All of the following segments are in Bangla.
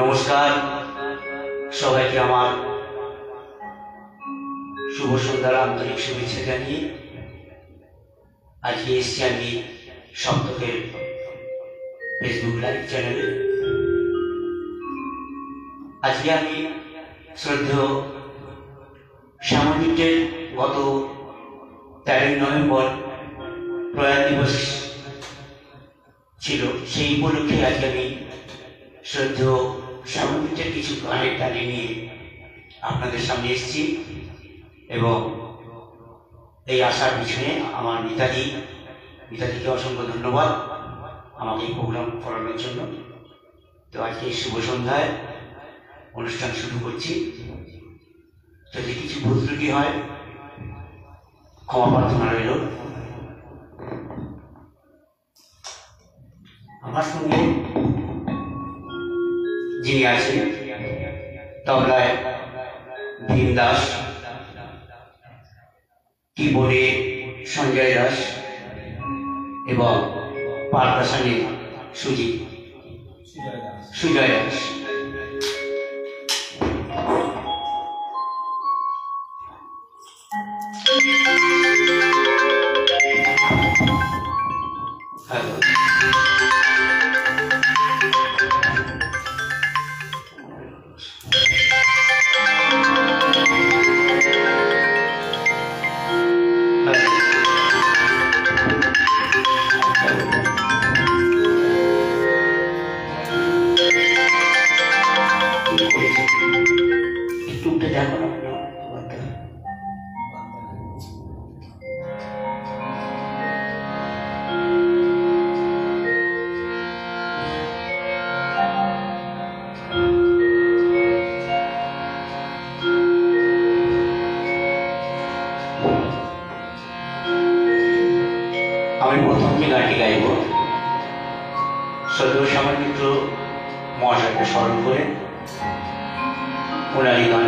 নমস্কার সবাইকে আমার শুভ সন্ধ্যার আন্তরিক শুভেচ্ছা জানিয়ে আজকে এসেছি আমি সপ্তকের ফেসবুক লাইভ চ্যানেলে। আজকে আমি শ্রদ্ধেয় সামাজিকের গত 13 নভেম্বর প্রয়াণ দিবস ছিল, সেই উপলক্ষে আজকে আমি শ্রদ্ধেয় সামাজিকের কিছু গানের তালি নিয়ে আপনাদের সামনে এসেছি এবং এই আসার পিছনে আমার মিতাদিকে অসংখ্য ধন্যবাদ আমাকে এই প্রোগ্রাম করানোর জন্য। তো আজকে এই শুভ সন্ধ্যায় অনুষ্ঠান শুরু করছি। যদি কিছু ভুল ত্রুটি হয় ক্ষমা প্রার্থনা রইল। আমার সঙ্গে যিনি আছেন তবলায় ভীম দাস, কিবোর্ডে সঞ্জয় দাস এবং পারকাশনে সুজয় দাস। আমি প্রথম যে গানটি গাইব শ্রদ্ধেয় সামাজিক মহাশয়কে স্মরণ করে ওনারই গান।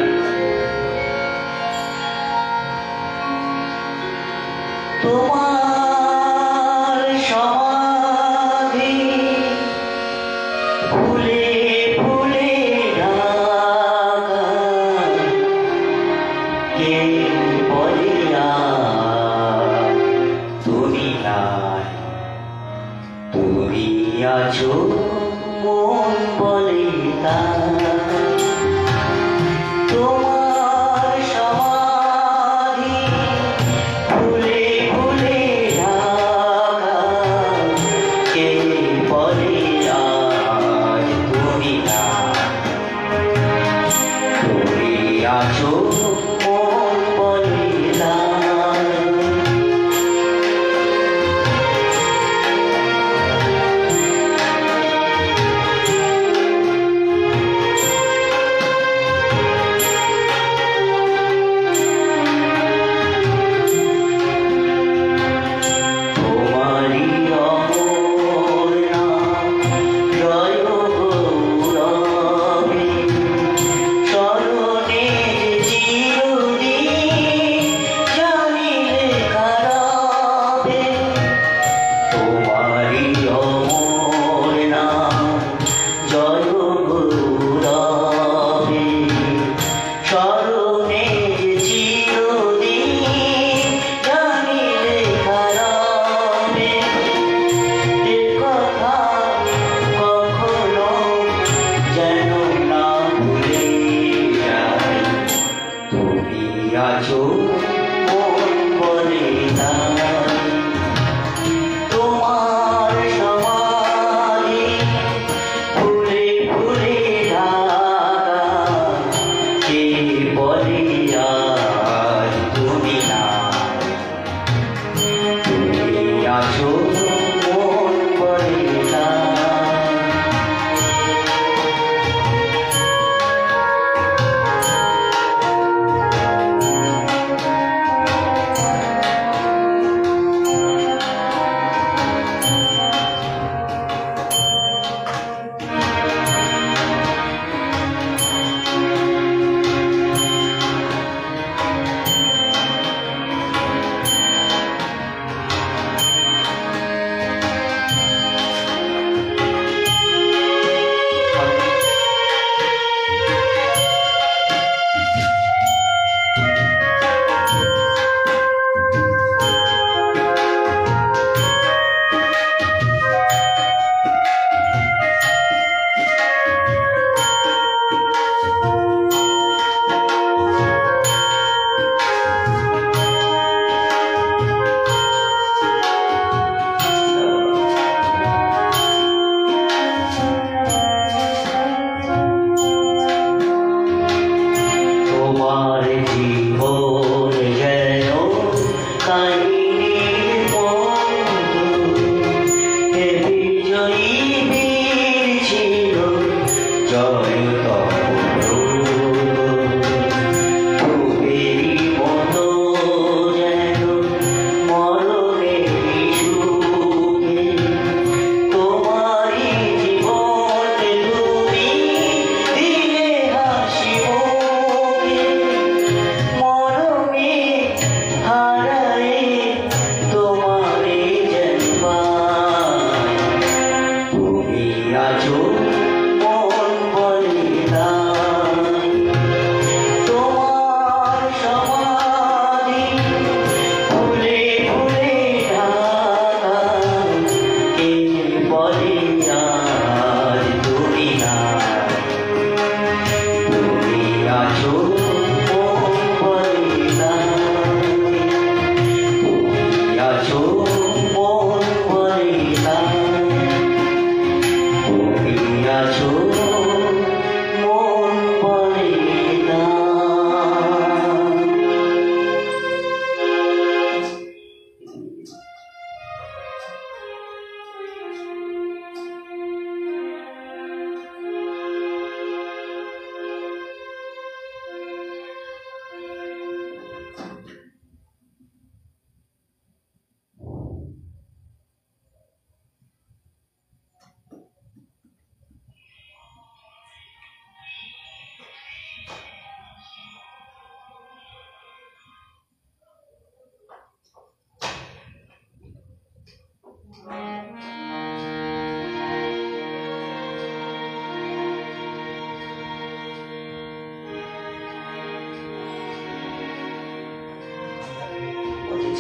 তোমার সমাধি ফুলে ফুলে ঢাকা, কে বলে তুমি নাই, তুমি আছো মন বলে তোমার সমাধি ফুলে ফুলে ঢাকা, কে বলে আজ তুমি নাই, তুমি আছো মন বলে আছো মন বলে তোমার সমাধি ফুলে ফুলে ঢাকা, কে বলে আজ তুমি নাই, তুমি আছো মন বলে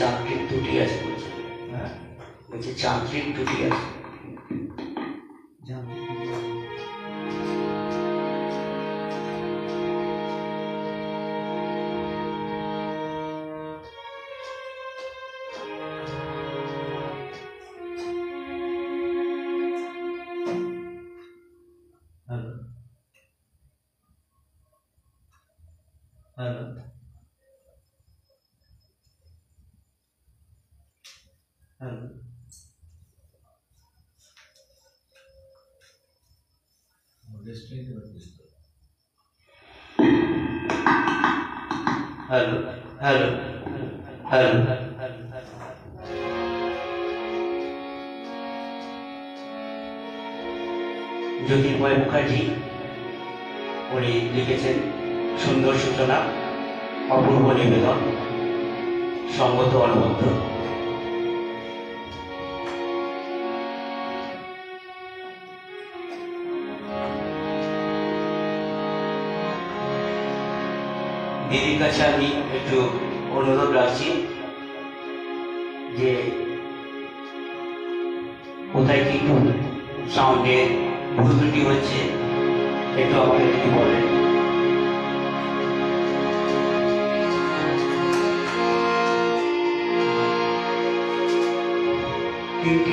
যান্ত্রিক ত্রুটি আছে বলছে, হ্যাঁ বলছে যান্ত্রিক ত্রুটি আছে। হ্যালো হ্যালো হ্যালো জ্যোতির্ময় মুখার্জি উনি লিখেছেন সুন্দর সূচনা, অপূর্ব নিবেদন, সঙ্গত অনুবদ্ধ। দিদির কাছে আমি একটু অনুরোধ রাখছি যে কোথায় কি সাউন্ডে ভুল ত্রুটি হচ্ছে একটু আমাকে একটু বলেন। তিনটি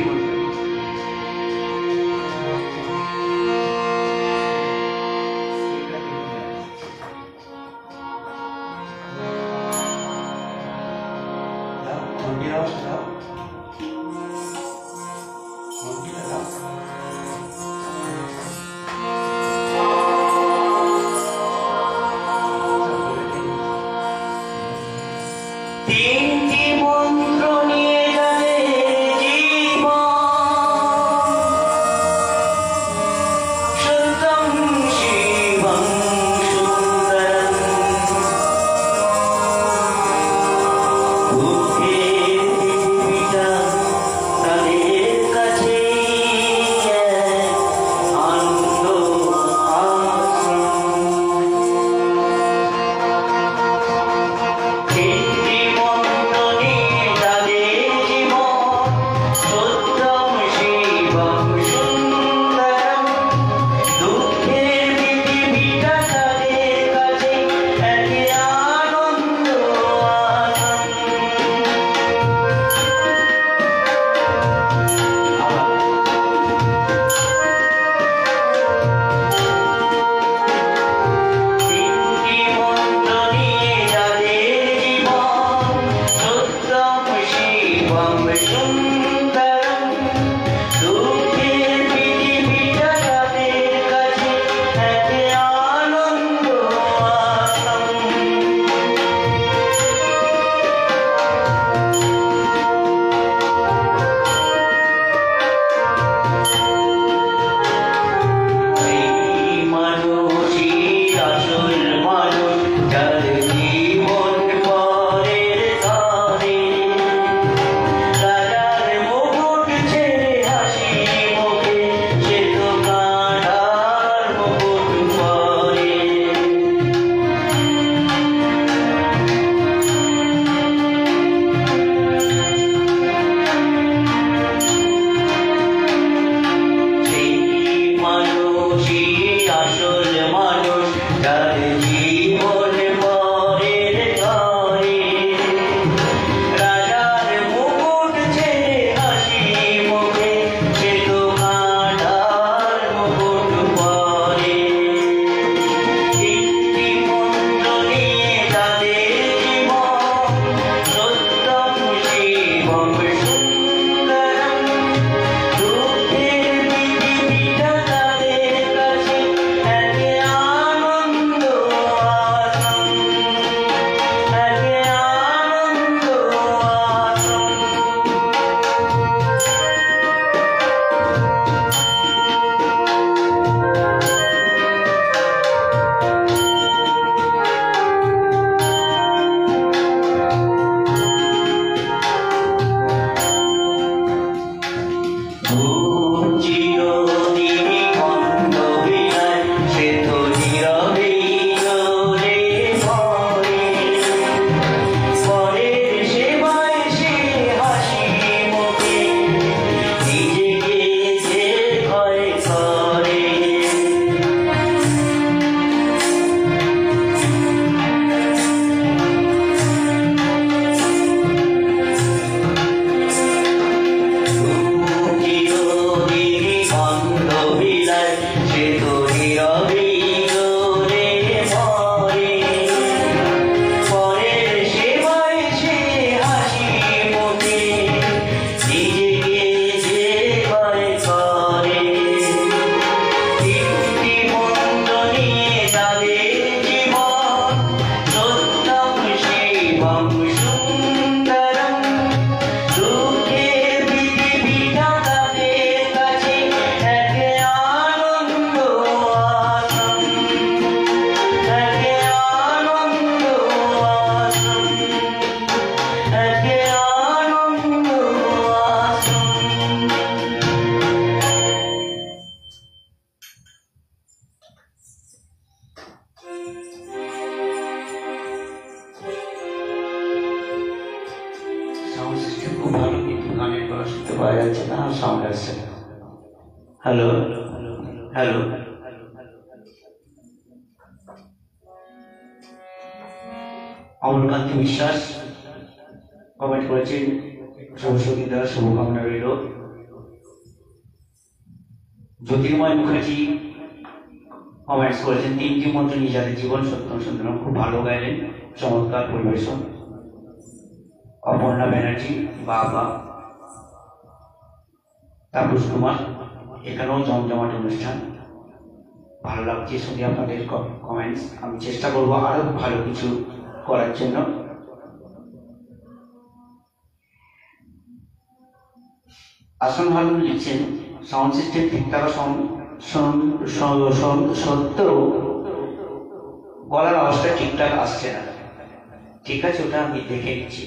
আমি কোনো শুনতে পাওয়া যাচ্ছে না, সাউন্ড আসছে না। হ্যালো হ্যালো, অমরকান্তি বিশ্বাস কমেন্ট করেছেন, শুভসঙ্গীতা শুভকামনা রইল। জ্যোতির্ময় মুখার্জি কমেন্টস করেছেন, তিনটি মন্ত্র নিজেদের জীবন সত্যম সুন্দরম, খুব ভালো গাইলেন, চমৎকার পরিবেশন। অপর্ণা ব্যানার্জি বাবা, তাপস কুমার, এখানেও জমজমাট অনুষ্ঠান, ভালো লাগছে শুনে আপনাদের কমেন্টস। আমি চেষ্টা করবো আরো ভালো কিছু করার জন্য। আসন ভালো লিখছেন, সাউন্ড সিস্টেম ঠিক থাকা সত্ত্বেও গলার আওয়াজটা ঠিকঠাক আসছে না। ঠিক আছে, ওটা আমি দেখে নিচ্ছি।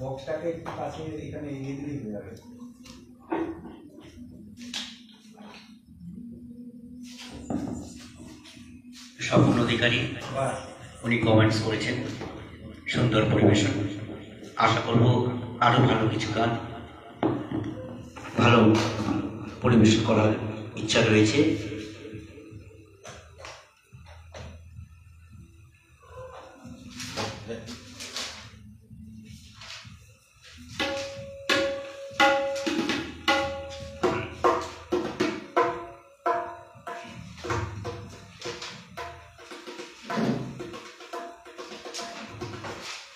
বক্সটাকে একটু কাছে এখানে এগিয়ে দিলেই হয়ে যাবে। স্বপন অধিকারী উনি কমেন্টস করেছেন, সুন্দর পরিবেশন। আশা করব আরো ভালো কিছু গান ভালো পরিবেশন করার ইচ্ছা রয়েছে।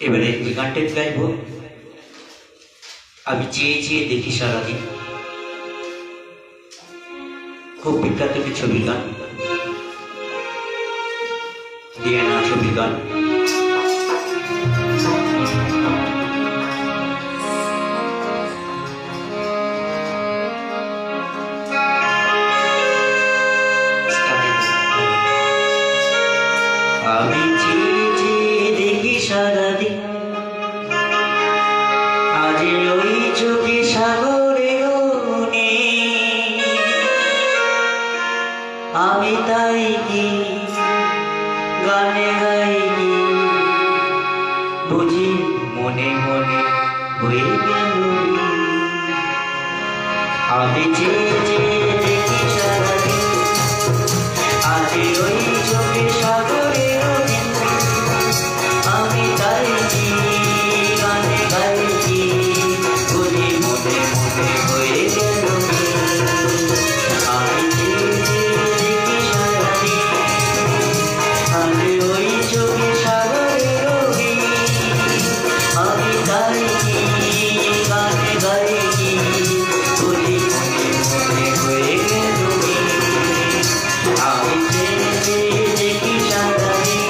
এবারে এই গানটা গাইব, আমি চেয়ে চেয়ে দেখি সারাদিন। খুব বিখ্যাত একটি ছবির গান, দিয়ে না ছবির গান। আমি চেয়ে চেয়ে দেখি সারাদিন, আজ ওই চোখে সাগরের মনে, আমি তাই কি গানে গাই কি বুঝি মনে মনে হয়ে গেল। আমি চেয়ে চেয়ে দেখি সারাদিন, আজ ওই চোখে সাগরের মনে, আমি তাই কি গানে গাই কি বুঝি মনে মনে হয়ে গেল। আমি চেয়ে চেয়ে দেখি সারাদিন, আজ ওই চোখে সাগরের মনে, আমি তাই কি গানে গাই কি বুঝি মনে মনে হয়ে গেল। আমি চেয়ে চেয়ে দেখি সারাদিন।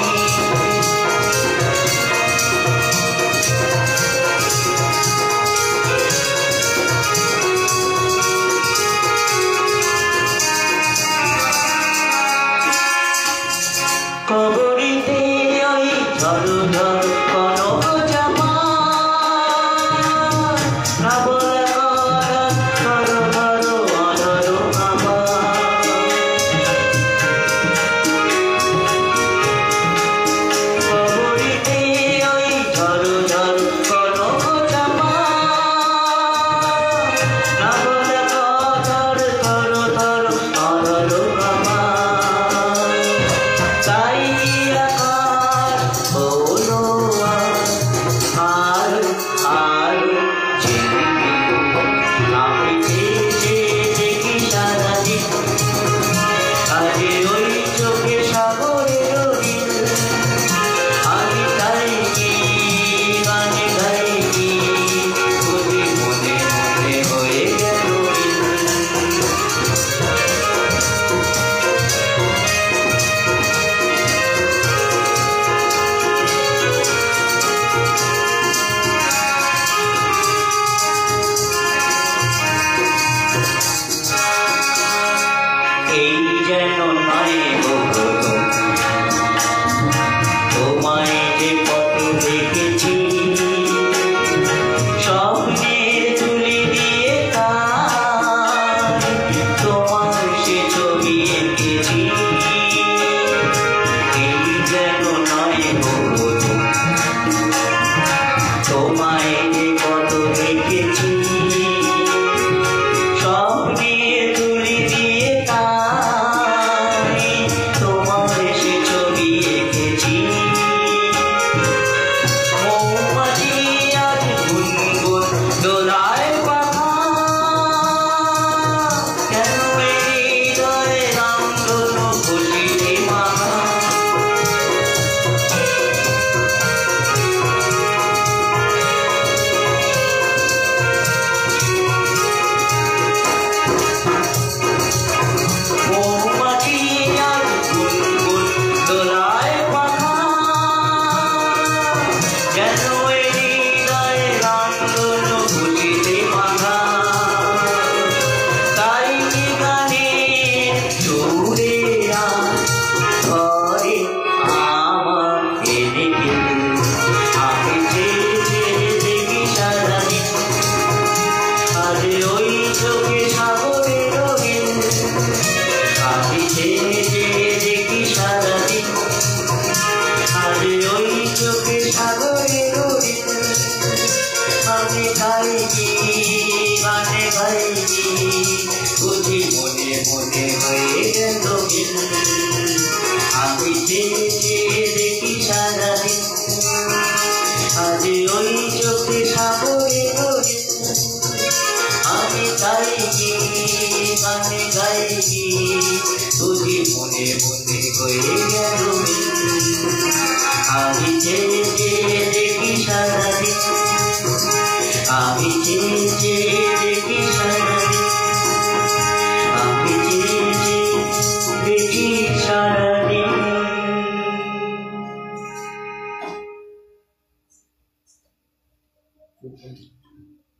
কবরিতে ওই ঝড় ঝড় কনক জামা, না বলা কথা ধরো ধরো অনর আমার। কবরিতে ওই ঝড় ঝড় কনক জামা, না বলা কথা ধরো ধরো অনর আমার। তাই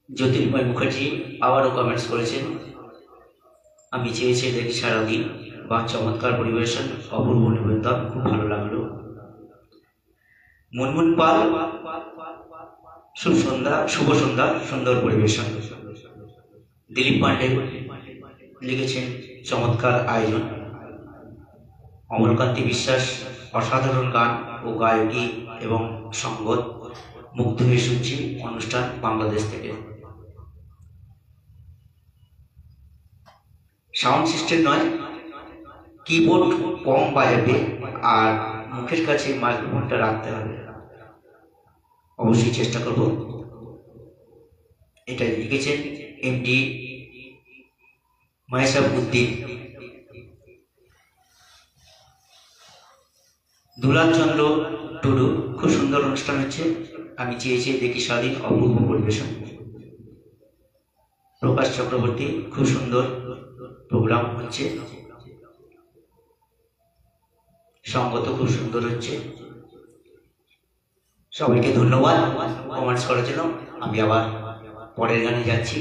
জ্যোতির্ময় মুখার্জি আবারও কমেন্টস করেছেন, আমি চেয়েছি দেখি সারাদিন, বা চমৎকার পরিবেশন, অপূর্ব নিবেদন, খুব ভালো লাগলো। মুনমুন পাল, শুভ সন্ধ্যা, সুন্দর পরিবেশন। দিলীপ পান্ডে লিখেছেন, চমৎকার আয়োজন। অমলকান্তি বিশ্বাস, অসাধারণ গান ও গায়কী এবং সঙ্গত, মুগ্ধ হয়ে শুনছি অনুষ্ঠান বাংলাদেশ থেকে। সাউন্ড সিস্টেম নয়, কিবোর্ড কম বাজাবে আর মুখের কাছে মাইক্রোফোনটা রাখতে হবে, অবশ্যই চেষ্টা করব। এটা লিখেছেন এমডি মাইসাব উদ্দিন। দুলাল চন্দ্র টুডু, খুব সুন্দর অনুষ্ঠান হচ্ছে, আমি চেয়েছি দেখি স্বাধীন, অপূর্ব পরিবেশন। প্রকাশ চক্রবর্তী, খুব সুন্দর প্রোগ্রাম হচ্ছে, সঙ্গত খুব সুন্দর হচ্ছে। সবাইকে ধন্যবাদ কমেন্টস করার জন্য। আমি আবার পরের গানে যাচ্ছি।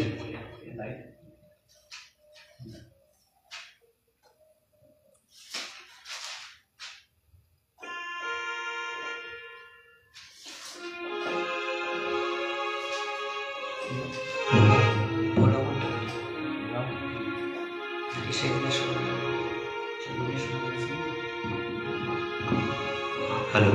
হ্যালো,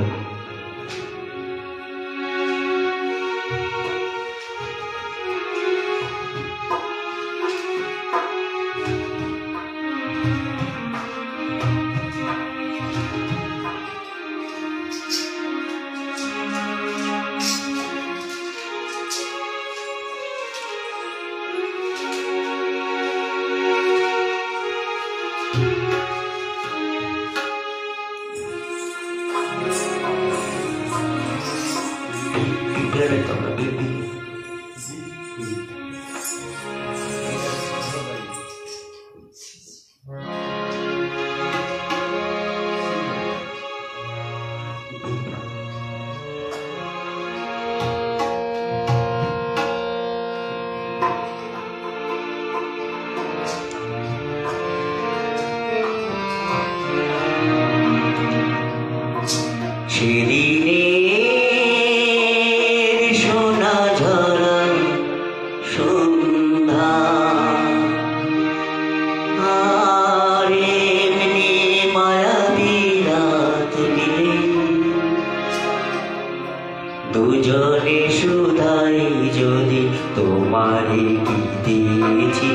দুজনে শুধাই যদি তোমারে কি দিয়েছি,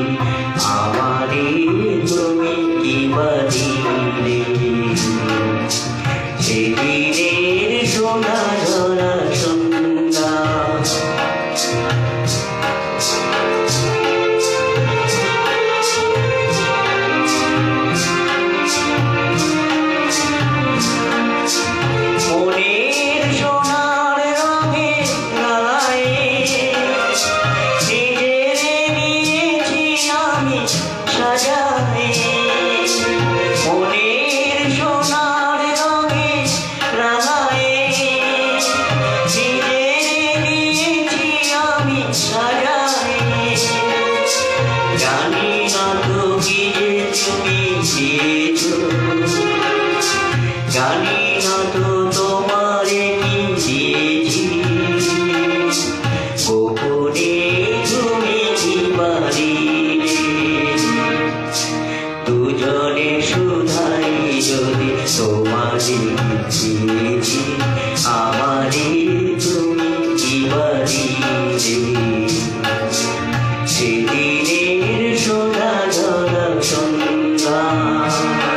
আমারে তুমি কি বাদিলে। সেদিনের সোনা ঝরা সন্ধ্যা, জানি না তো তোমারে কি দিয়েছি, গোপনে তুমি কি বাড়িলে। দুজনে শুধাই যদি তোমারে কি দিয়েছি, আমারে তুমি কি বাড়িলে। সেদিনের সোনা ঝরা সন্ধ্যা, ফোটে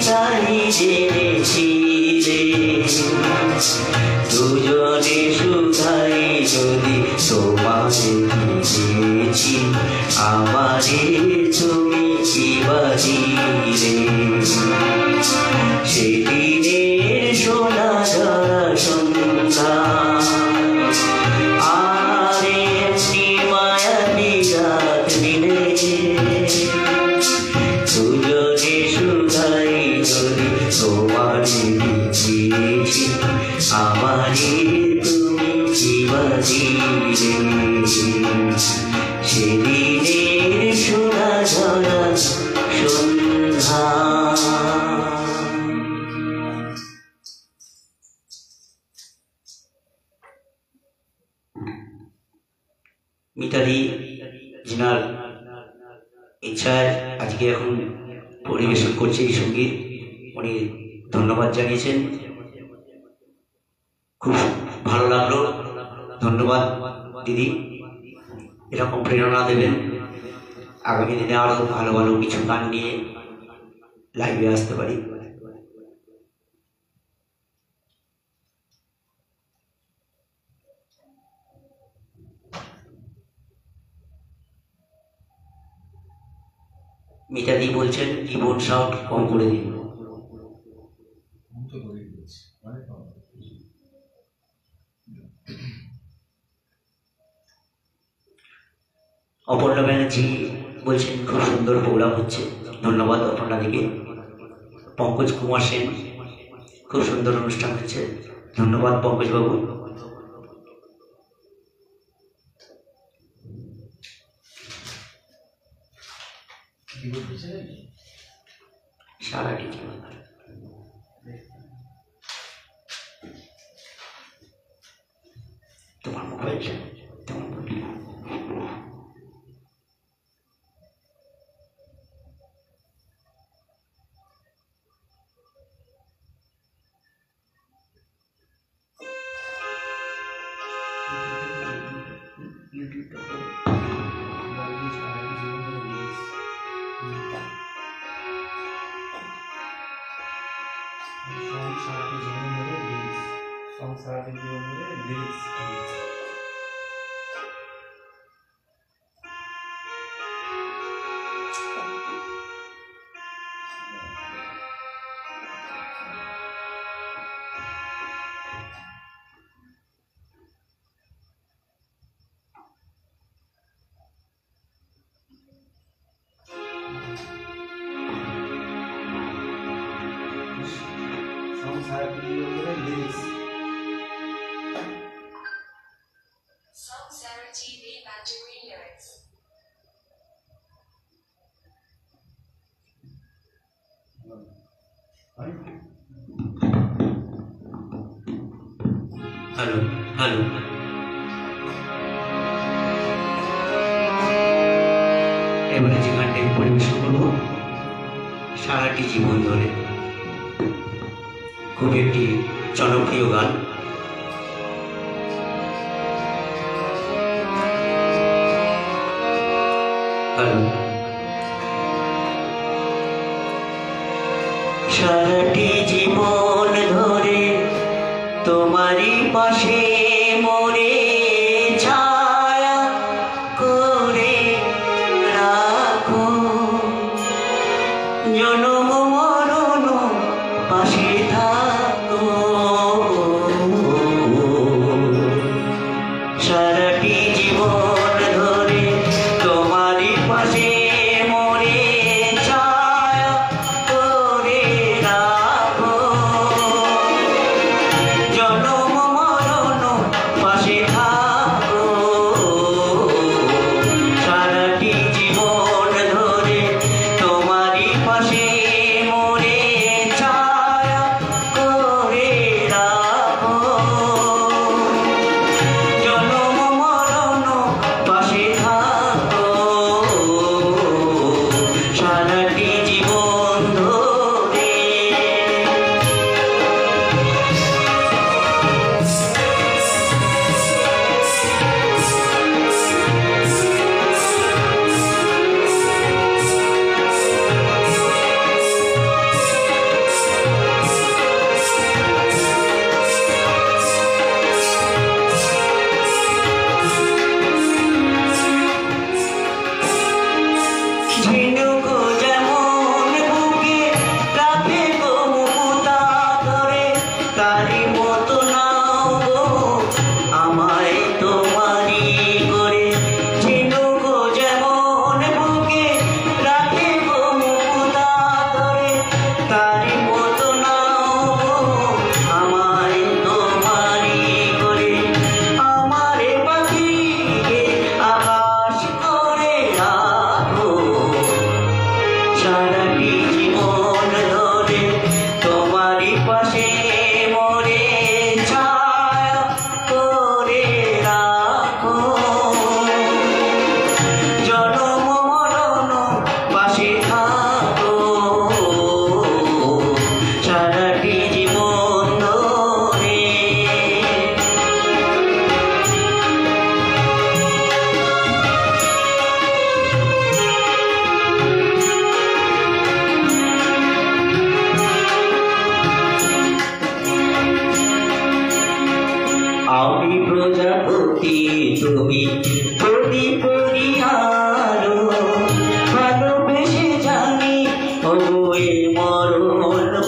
তাই জেনেছিলে দুজনে শুধাই যদি তোমারে দিয়েছি আমারে তুমি কি বাজিলে সেদিনের সোনা ঝরা সন্ধ্যা আর একটি মায়াবী রাত দিলে দুজনে শুধাই যদি তোমারে দিয়েছি আমারে তুমি কি বাজিলে সেদিনের সোনা ঝরা সন্ধ্যা। মিতালি জিনার ইচ্ছায় আজকে এখন পরিবেশন করছে এই সঙ্গীত, উনি ধন্যবাদ জানিয়েছেন, খুব ভালো লাগলো। ধন্যবাদ দিদি, এরকম প্রেরণা দেবেন, আগামী দিনে আরো ভালো ভালো কিছু গান নিয়ে লাইভে আসতে পারি। মিতাদি বলছেন কিবোর্ড সাউন্ড কম করে দিন। অপর্ণা ব্যানার্জি বলছেন খুব সুন্দর প্রোগ্রাম হচ্ছে, ধন্যবাদ অপর্ণা দিকে। পঙ্কজ কুমার সেন খুব সুন্দর অনুষ্ঠান হচ্ছে, ধন্যবাদ পঙ্কজ বাবু। সারাটি তোমার মোবাইল তোমার মোবাইল হ্যালো হ্যালো এবারে যে গানটা আমি পরিবেশন করব সারাটি জীবন ধরে, খুব একটি জনপ্রিয় গান। হ্যালো সারাটি জীবন ধরে তোমারই পাশে মরে ছায়া করে রাখো, জনম মরণ পাশে থাকো, সারাটি জীবন ধরে তোমারই পাশে মরে ছায়া করে রাখো, জনম মরণ পাশে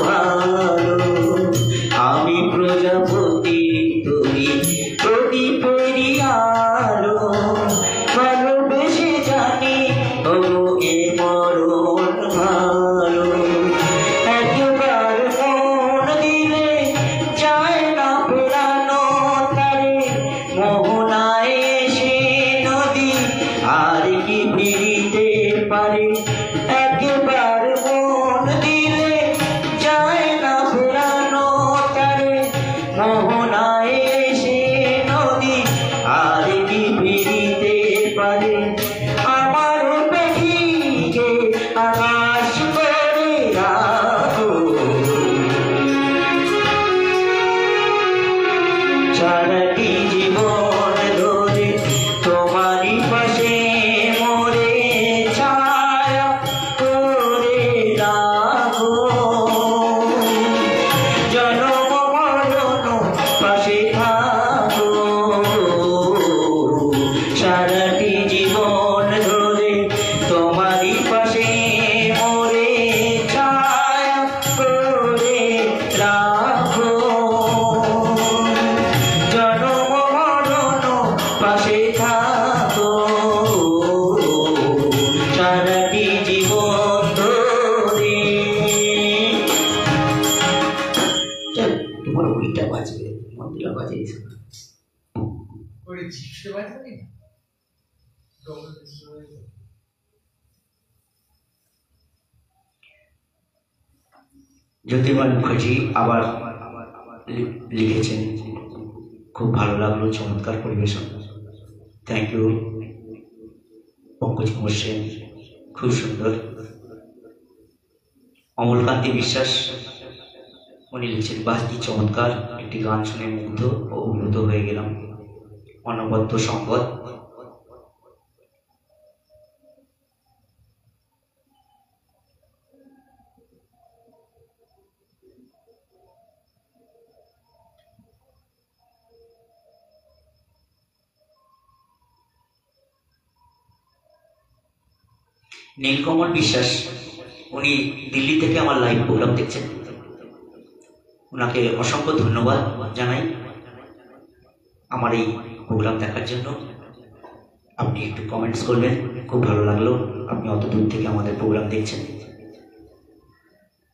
ভালো আমি প্রজাপতি তুমি প্রদীপেরই আলো ভালোবেসে জানি তবু এ মরণ ভালো একবার মন দিলে যায় না ফেরানো তারে মোহনায় এসে নদী আর কি ফিরিতে পারে একবার মন দিলে যায় না ফেরানো তারে মোহনায় এসে নদী আর কি ফিরিতে পারে আমার পেটিকে আকাশ করে রাখো সারাটি জীবন ধরে তোমারই পাশে মরে ছায়া করে রাখো জনম মরণ পাশে থাকো সারাটি জীবন ধরে তোমারই পাশে মরে ছায়া করে রাখো জনম মরণ পাশে থাকো সারাটি জীবন ধরে তোমার ওইটা বাজবে মন্দিরা বাজিয়েছে ওই জিপসে বাজবে না জ্যোতির্ময় মুখার্জি আবার লিখেছেন খুব ভালো লাগলো চমৎকার পরিবেশন থ্যাংক ইউ পঙ্কজ কুমার সেন খুব সুন্দর অমলকান্তি বিশ্বাস উনি লিখছেন বাহ কি চমৎকার একটি গান শুনে মুগ্ধ ও অভিভূত হয়ে গেলাম অনবদ্য সংবাদ নীলকমল বিশ্বাস উনি দিল্লি থেকে আমার লাইভ প্রোগ্রাম দেখছেন ওনাকে অসংখ্য ধন্যবাদ জানাই আমার এই প্রোগ্রাম দেখার জন্য আপনি একটু কমেন্টস করবেন খুব ভালো লাগলো আপনি অত দূর থেকে আমাদের প্রোগ্রাম দেখছেন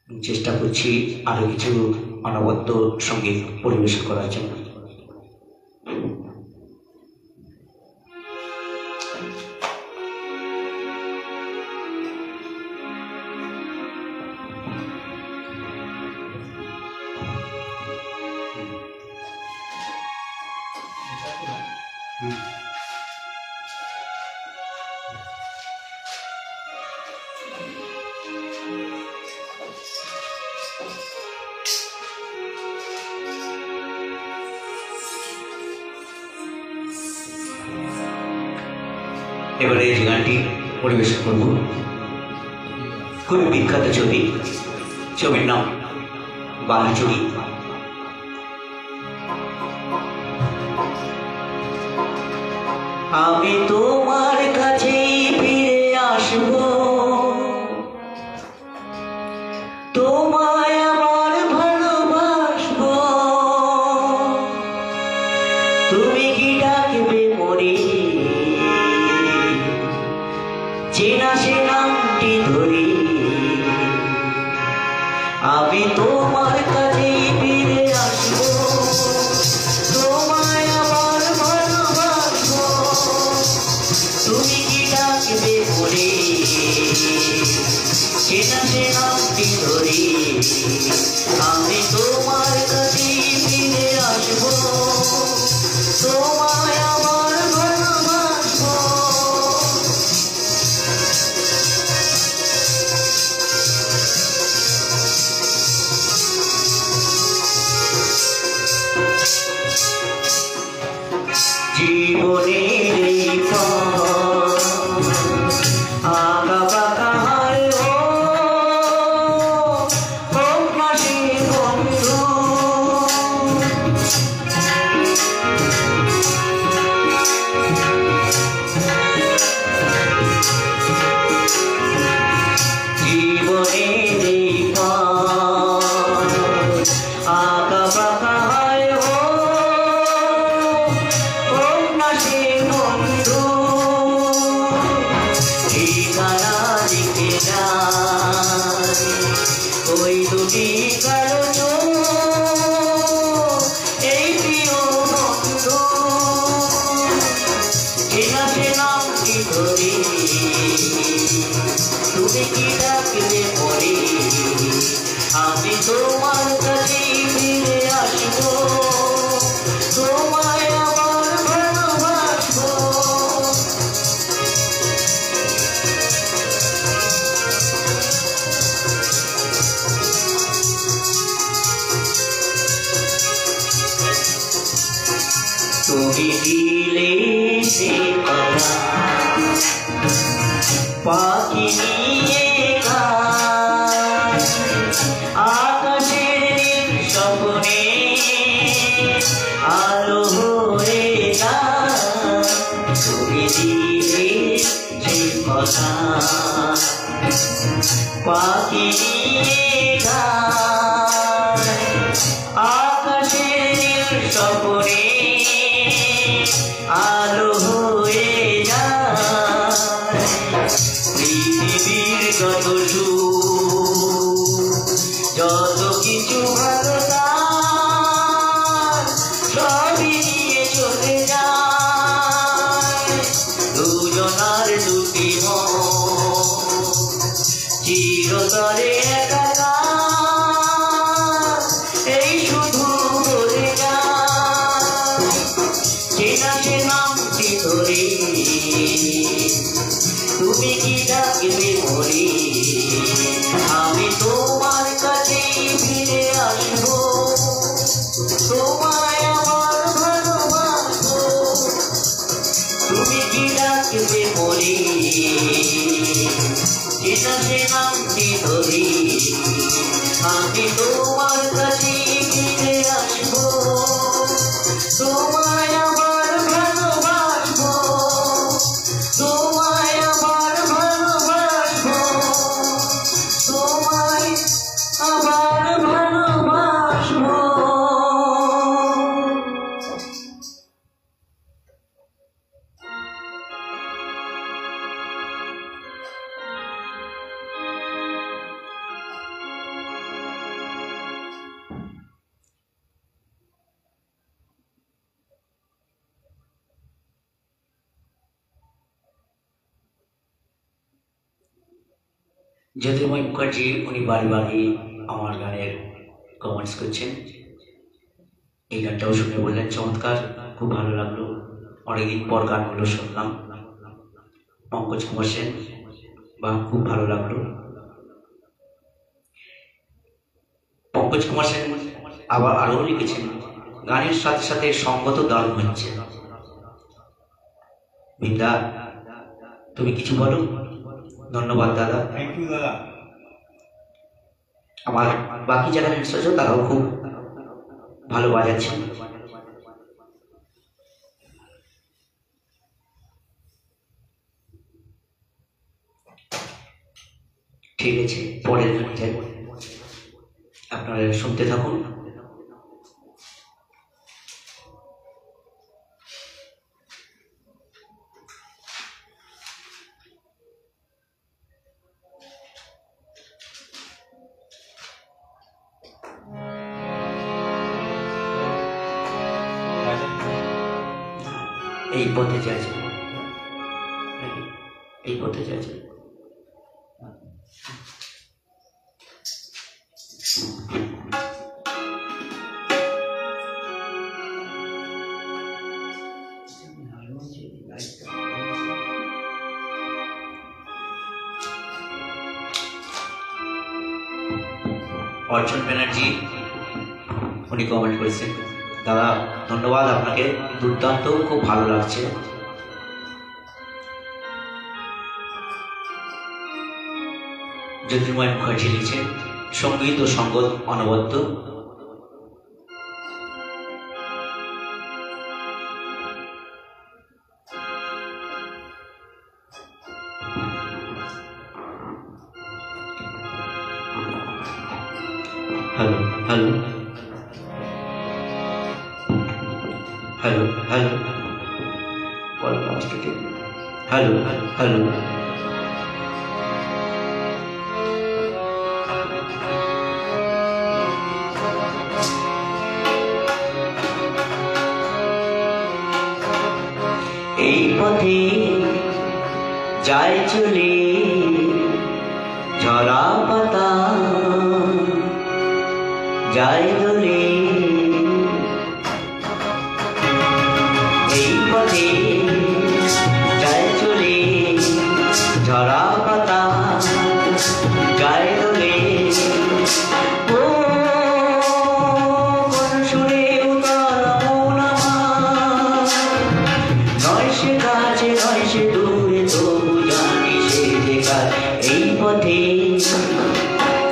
চেষ্টা করছি আরো কিছু অনবদ্য সঙ্গীত পরিবেশন করার জন্য এবারে এই গানটি পরিবেশন করব খুবই বিখ্যাত ছবির নাম বালুচুরি আমি তোমার কাছে ফিরে আসবো তোমায় আমার ভালোবাসবো তুমি কি ডাকবে মরে চেনা সে নামটি ধরে আমি তোমার কাছে ফিরে আসবো তোমায় আমার ভালোবাসবো তুমি কি ডাকবে মরে চেনা সে নামটি ধরে আমি তোমার কাছে ফিরে আসবো তোমায় আমার ভালোবাসবো জীবনের এই পথ আঁকা বাঁকা হয় হোক না সে বন্ধু ওই দুটি কালো চোখ এই প্রিয় বন্ধু চেনা চেনা কি ধরে তুমি কি ডাকলে পরে আমি তোমার কাছে ফিরে আসবো তোমায় আবার ভালোবাসবো তুমি দিলে সে কথা পাখি নিয়ে গায় আকাশের নীল স্বপ্নে আলো হয়ে যায় তুমি দিলে সে কথা পাখি নিয়ে গায় আকাশের নীল স্বপ্নে আলো হয়ে যায় পৃথিবীর যত সুখ যত কিছু ভালো তার সবই নিয়ে চলে যায় দুজনার দুটি মন চিরতরে একাকার এই শুধু বলে যায় চেনা চেনামটি ধরে তুমি কি ডাকবে মরে আমি তোমার কাছে ফিরে আসবো তোমায় আমার ভালোবাসবো তুমি কি ডাকবে মরে চেনা চেনামটি ধরে আমি তোমার কাছে ফিরে আসবো তোমায় আবার ভালোবাসবো তোমায় আবার ভালোবাসবো তোমায় আবার ভালোবাসবো জ্যোতির্ময় মুখার্জি উনি বাড়ি বাড়ি আমার গানের কমেন্টস করছেন এই গানটাও শুনে বললেন চমৎকার খুব ভালো লাগলো অনেকদিন পর গানগুলো শুনলাম পঙ্কজ কুমার সেন বা খুব ভালো লাগলো পঙ্কজ কুমার সেন আবার আরও লিখেছেন গানের সাথে সাথে সঙ্গত দারুণ হচ্ছে বিন্দা তুমি কিছু বলো ধন্যবাদ দাদা থ্যাংক ইউ দাদা আমার বাকি যারা নিশ্চয় তারাও খুব ভালো বাজাচ্ছেন ঠিক আছে পরের গানটা আপনারা শুনতে থাকুন এই পথে যাচ্ছে এই পথে যাচ্ছে অর্জুন ব্যানার্জি উনি কমেন্ট করেছেন দাদা ধন্যবাদ আপনাকে দুর্দান্ত খুব ভালো লাগছে জ্যোতির্ময় মুখার্জি লিখছেন সঙ্গীত ও সঙ্গত অনবদ্য hello hello hello hello call লাস্টে হ্যালো হ্যালো পথে যায় চলে ঝরা পাতা যায় দোলে এই পথে যায় চলে ঝরা পাতা যায় দোলে ও কোন সুরে উতলা মন আমার নয় সে কাছে নয় সে দূরে তবু জানি সে দেখার এই পথে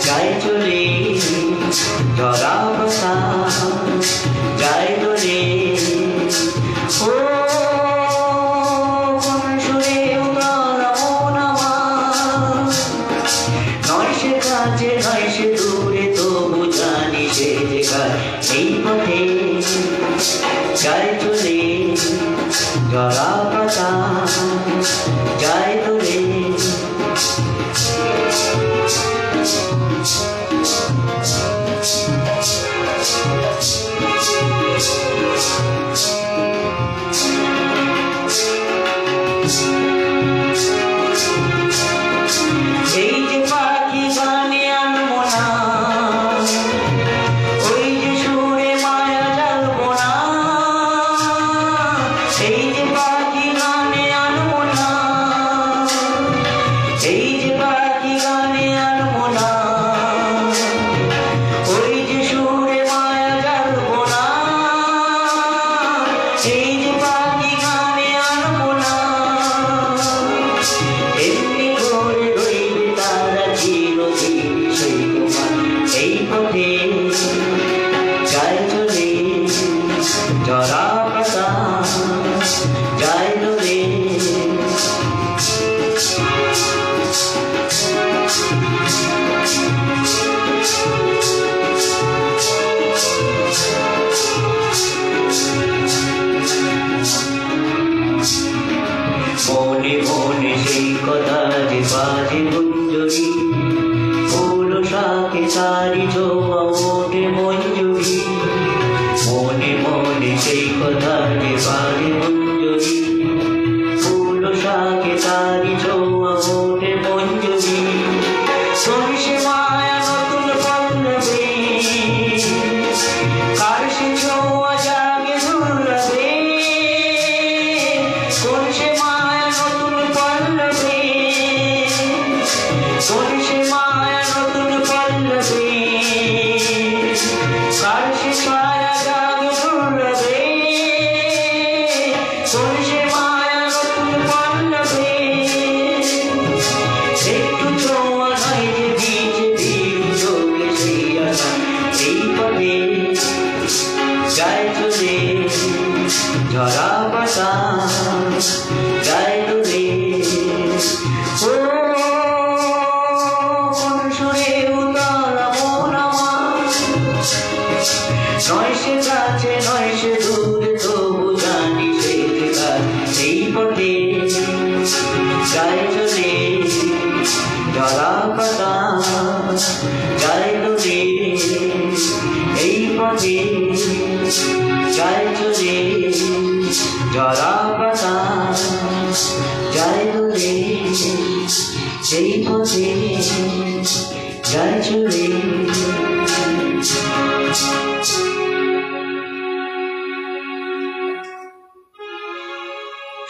যায় চলে ঝরা পাতা যায় দোলে ও কোন সুরে উতলা মন আমার নয় সে কাছে নয় সে দূরে তবু জানি সে দেখার এই পথে যায় চলে ঝরা পাতা যায় দোলে এই যে পাখি গানে আনবো না ওই যে সুরে মায়া জ্বালবো না এই যে পাখি গানে আনবো না এই যে পাখি গানে আনবো না ওই যে সুরে মায়া জ্বালবো না এই যে পাখি গানে আনবো না এমনি করে রইবে তারা চিরদিন সেই তোমার এই পথে যায় চলে ঝরা পাতা যায় দোলে মনে মনে সেই কথা যে বাজে গুঞ্জরি ফুল শাকে তারি ছোঁয়া ওঠে মঞ্জুরি মনে মনে সেই কথা যে বাজে গুঞ্জরি ফুল শাকে তারি ছোঁয়া ওঠে মঞ্জুরি শোন সে মায়া নতুন পল্লবে কার সে ছোঁয়া জাগে দুর্লভে কোন সে মায়া নতুন পল্লবে কোন সে মায়া নতুন পল্লবে কার সে ছায়া জাগে দুর্লভে কোন সে মায়া নতুন পল্লবে একটু ছোঁয়া নয় যে বীজে বীর চোখে সেই আশা এই পথে যায় চলে ঝরা পাতা যায় দোলে ও কোন সুরে উতলা মন আমার নয় সে কাছে নয় সে দূরে তবু জানি সে দেখার এই পথে যায় চলে ঝরা পাতা যায় দোলে এই পথে যায় চলে ঝরা পাতা যায় দোলে এই পথে যায় চলে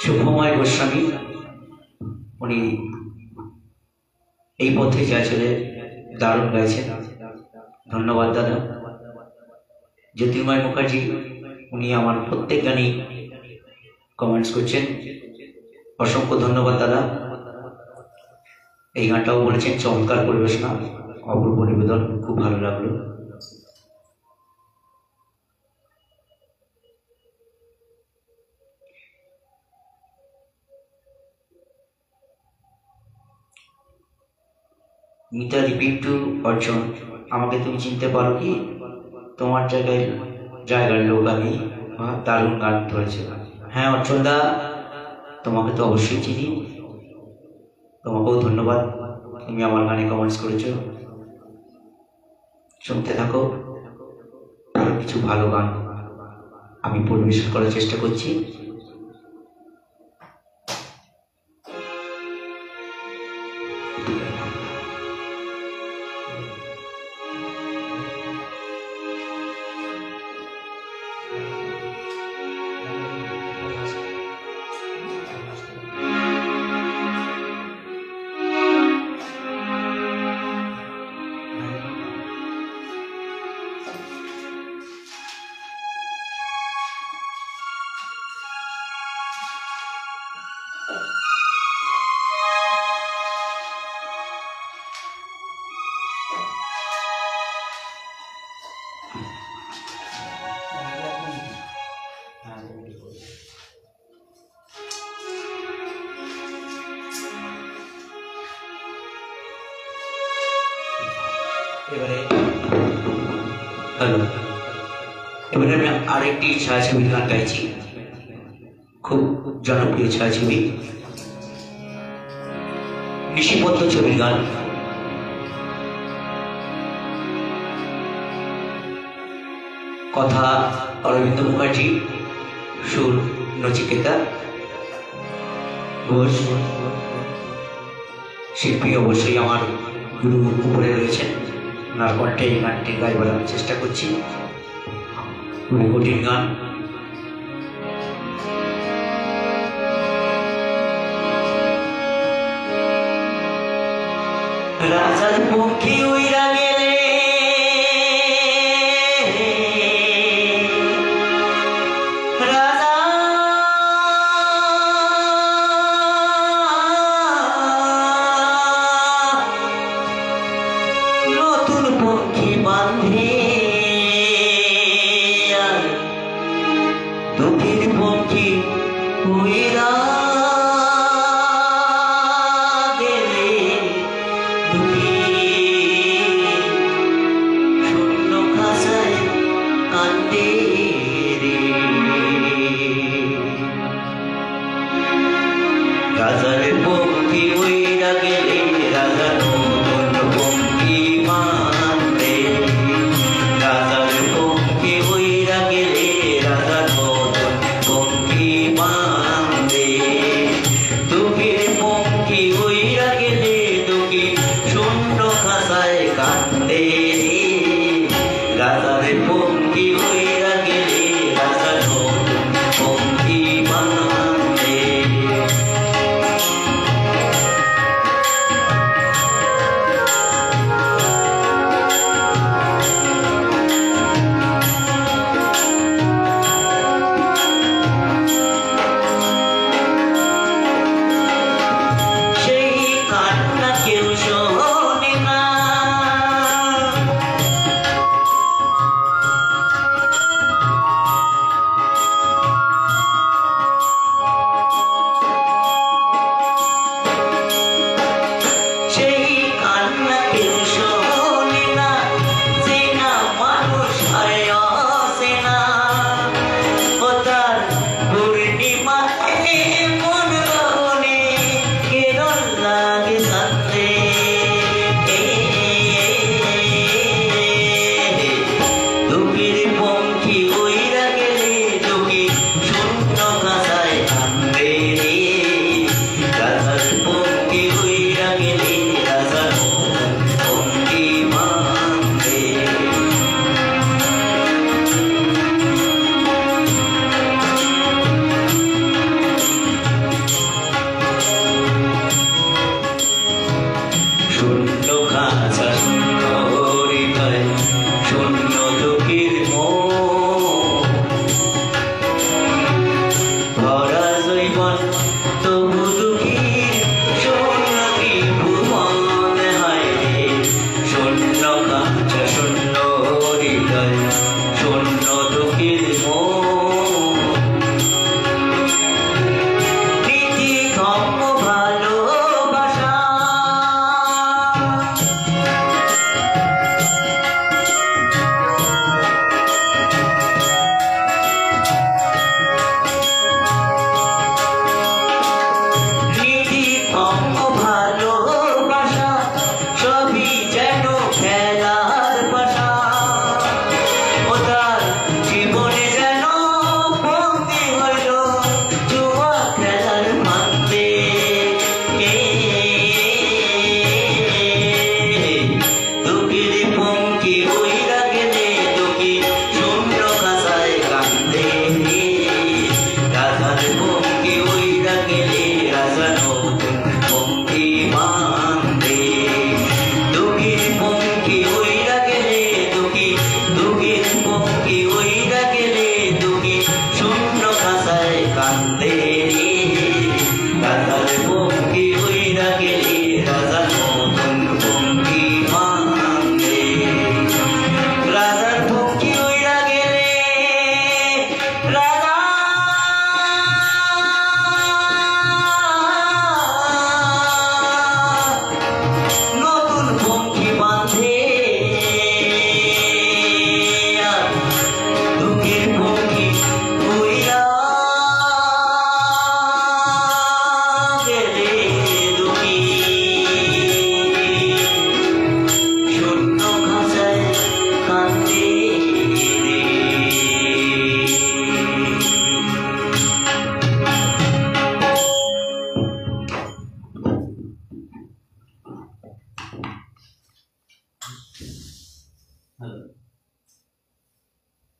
শুভময় গোস্বামী উনি এই পথে যায় চলে দারুণ গাইছেন ধন্যবাদ দাদা জ্যোতির্ময় মুখার্জি উনি আমার প্রত্যেক গানই কমেন্টস করছেন অসংখ্য ধন্যবাদ দাদা এই গানটাও বলেছেন চমৎকার পরিবেশনা অপূর্ব নিবেদন খুব ভালো লাগলো মিতালি বিট্টু অর্জন আমাকে তুমি চিনতে পারো কি তোমার জায়গার লোক আমি দারুণ গান ধরেছে হ্যাঁ অর্চনদা তোমাকে তো অবশ্যই চিনি তোমাকেও ধন্যবাদ তুমি আমার গানে কমেন্টস করেছো শুনতে থাকো আরো কিছু ভালো গান আমি পরিবেশন করার চেষ্টা করছি এবারে হ্যালো, এবারে আমি আরেকটি ছায়াছবির গান গাইছি, খুব জনপ্রিয় ছায়াছবি, নিশিপদ্ম ছবির গান। কথা অরবিন্দ মুখার্জি, সুর নচিকেতা ঘোষ, শিল্পী অবশ্যই আমার গুরু উপরে রয়েছেন, ওনার কণ্ঠে এই গানটি গাইবার আমি চেষ্টা করছি। খুবই কঠিন গান। রাজার পক্ষী উইরা গেলে রাজা নতুন পক্ষী বাঁধে দুঃখের পক্ষী উইরা রাজার পক্ষী উইরা গেলে রাজা নতুন পক্ষী বাঁধে, রাজার পক্ষী উইরা গেলে রাজা নতুন পক্ষী বাঁধে, দুঃখের পক্ষী উইরা গেলে দুঃখী শূন্য খাঁচায় কান্দে, রাজার পক্ষী উইরা গেলে রাজা নতুন পক্ষী বাঁধে।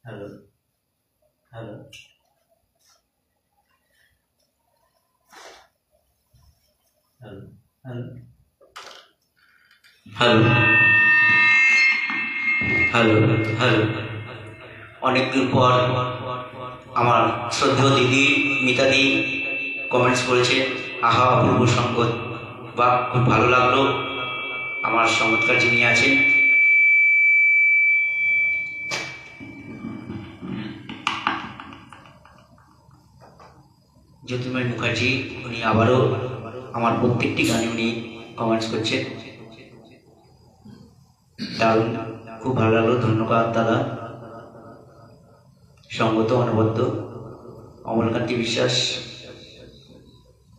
Hello hello hello hello hello hello hello অনেকদিন পর আমার শ্রদ্ধেয় দিদি মিতাদি কমেন্টস করেছে, আহা অপূর্ব সঙ্গত, বা খুব ভালো লাগলো। আমার চমৎকার যিনি আছেন জ্যোতির্ময় মুখার্জি, উনি আবারও আমার প্রত্যেকটি গানে উনি কমেন্টস করছেন, দারুণ, খুব ভালো লাগলো। ধন্যবাদ দাদা। সঙ্গত অনবদ্য অমলকান্তি বিশ্বাস,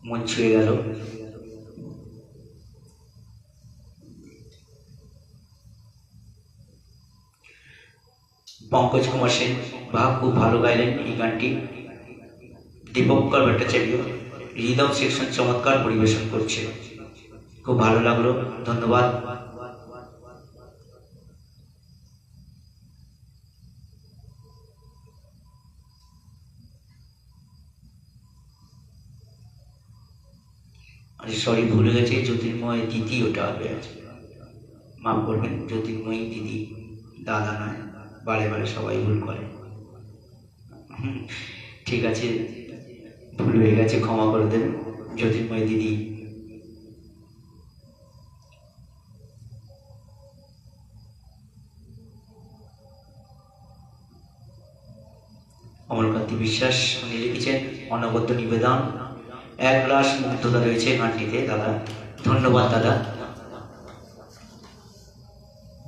মন ছুঁয়ে গেল। পঙ্কজ কুমার সেন, বা খুব ভালো গাইলেন এই গানটি। দীপঙ্কর ভট্টাচার্য হৃদম সেকশন চমৎকার পরিবেশন করছে, খুব ভালো লাগলো, ধন্যবাদ। সরি, ভুলে গেছে, জ্যোতির্ময় দিদি ওটা হবে, মাফ করবেন, জ্যোতির্ময় দিদি, দাদা নয়, বারে বারে সবাই ভুল করে। ঠিক আছে, ভুল হয়ে গেছে, ক্ষমা করে দেবেন জ্যোতির্ময় দিদি। অমলকান্তি বিশ্বাস উনি লিখেছেন অনবদ্য নিবেদন, এক গ্লাস মুগ্ধতা রয়েছে গানটিতে দাদা, ধন্যবাদ দাদা।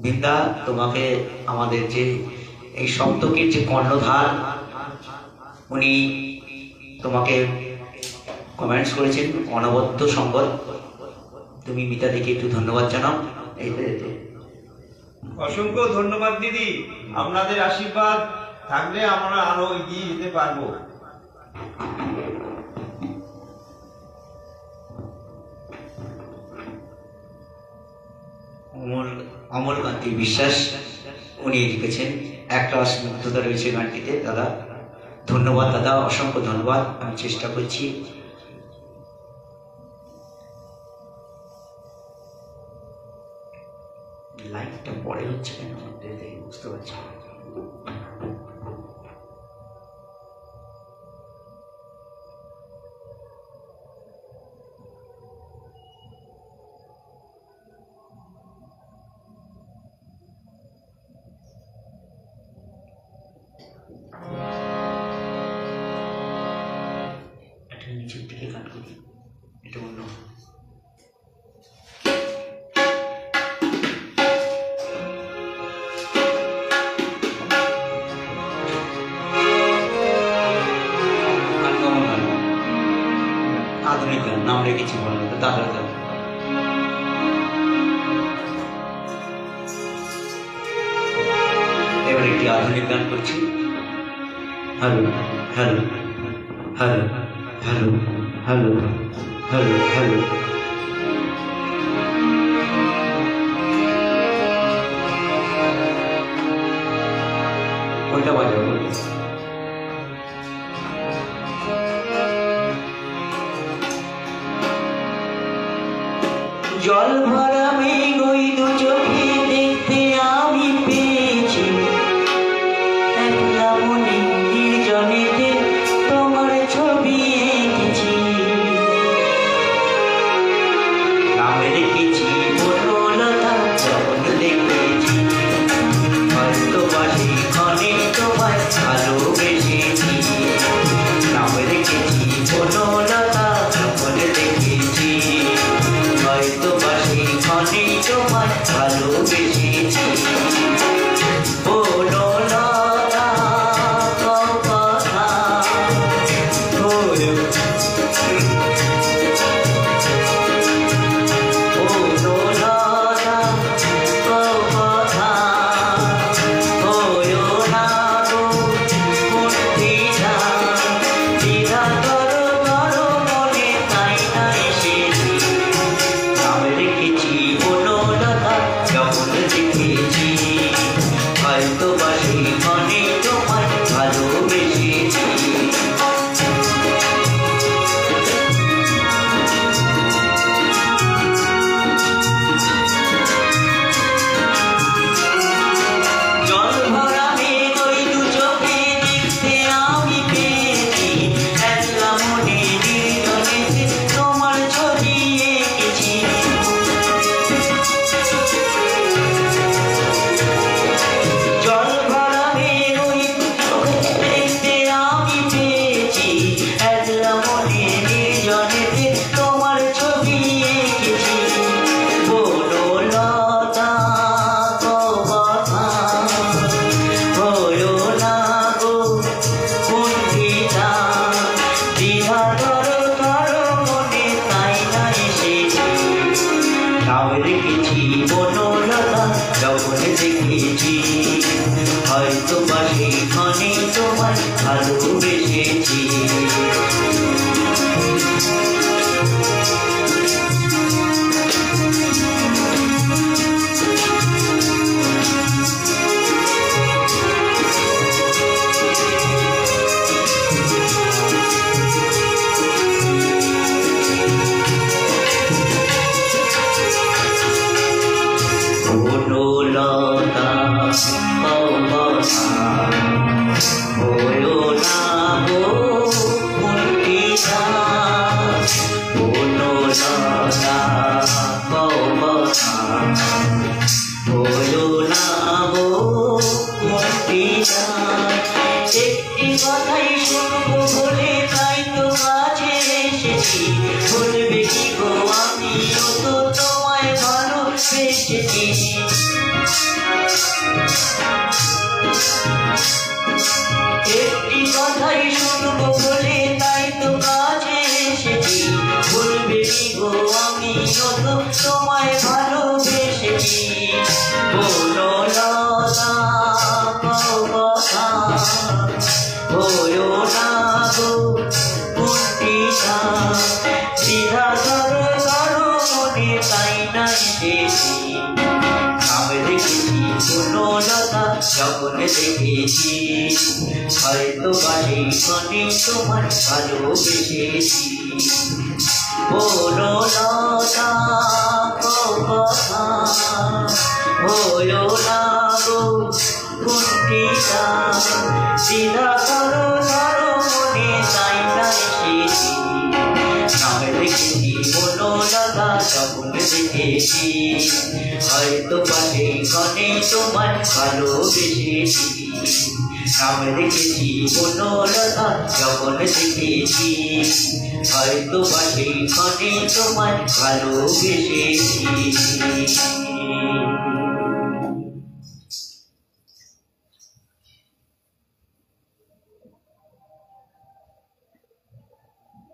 বৃন্দা, তোমাকে আমাদের যে এই সপ্তকের যে কর্ণধার, উনি তোমাকে কমেন্টস করেছেন অনবদ্য সঙ্গত, তুমি মিতা দিকে একটু ধন্যবাদ জানাও। অসংখ্য ধন্যবাদ দিদি, আপনাদের আশীর্বাদ থাকলে আমরা আরো এগিয়ে যেতে পারবো। অমলকান্তি বিশ্বাস উনি লিখেছেন একটা মুগ্ধতা রয়েছে গানটিতে দাদা, ধন্যবাদ দাদা, অসংখ্য ধন্যবাদ। আমি চেষ্টা করছি। লাইটটা পরে হচ্ছে কেন বুঝতে পারছি না। একটা নিচের দিকে গান করি, এটা অন্য। আধুনিক গান নাম রেখেছি, বলো দাদা দাদা। এবার একটি আধুনিক গান করছি। Hello hello hello hello hello hello hello ওইটা বাজাবো। জল ভরা মেঘ ওই দু চোখে দেখতে আমি পেয়েছি, একলা মনে নির্জনেতে তোমার ছবি এঁকেছি। নাম রেখেছি বনলতা, যখন দেখেছি হয়তো বাসি ক্ষণে তোমায় ভালোবেসেছি। নাম রেখেছি বনলতা, যখন দেখেছি হয়তো বাসি ক্ষণে তোমায় ভালোবেসেছি। বনলতা কথা হয়তো বাসি মনে তোমার হয়তো বা সেইখানে তোমায় ভালোবেসেছি। একটি কথাই শুনবো বলে তাই তো কাছে এসেছি, বলবে কি গো আমিও তো তোমায় ভালোবেসেছি। একটি কথাই শুনবো বলে তাই তো কাছে এসেছি, বলবে কি গো আমিও তো তোমায় ভালোবেসেছি। বলো লতা হয়ো না গো কুণ্ঠিতা, দ্বিধা ধরো ধরো মনে তাই না এসেছি। আমি দেখেছি বনলতা যখন দেখেছি, হয়তো বাড়ি মনে তোমার ভালোবেসেছি। বনলতা কথা হয়ো না গো কুণ্ঠিতা, দ্বিধা ধরো ধরো মনে তাই না এসেছি। আমি দেখেছি বনলতা যখন দেখেছি, হয়তো বাড়ি মনে তোমার ভালোবেসেছি। আমি দেখেছি বনলতা যখন দেখেছি, হয়তো বাড়ি মনে তোমার ভালোবেসেছি।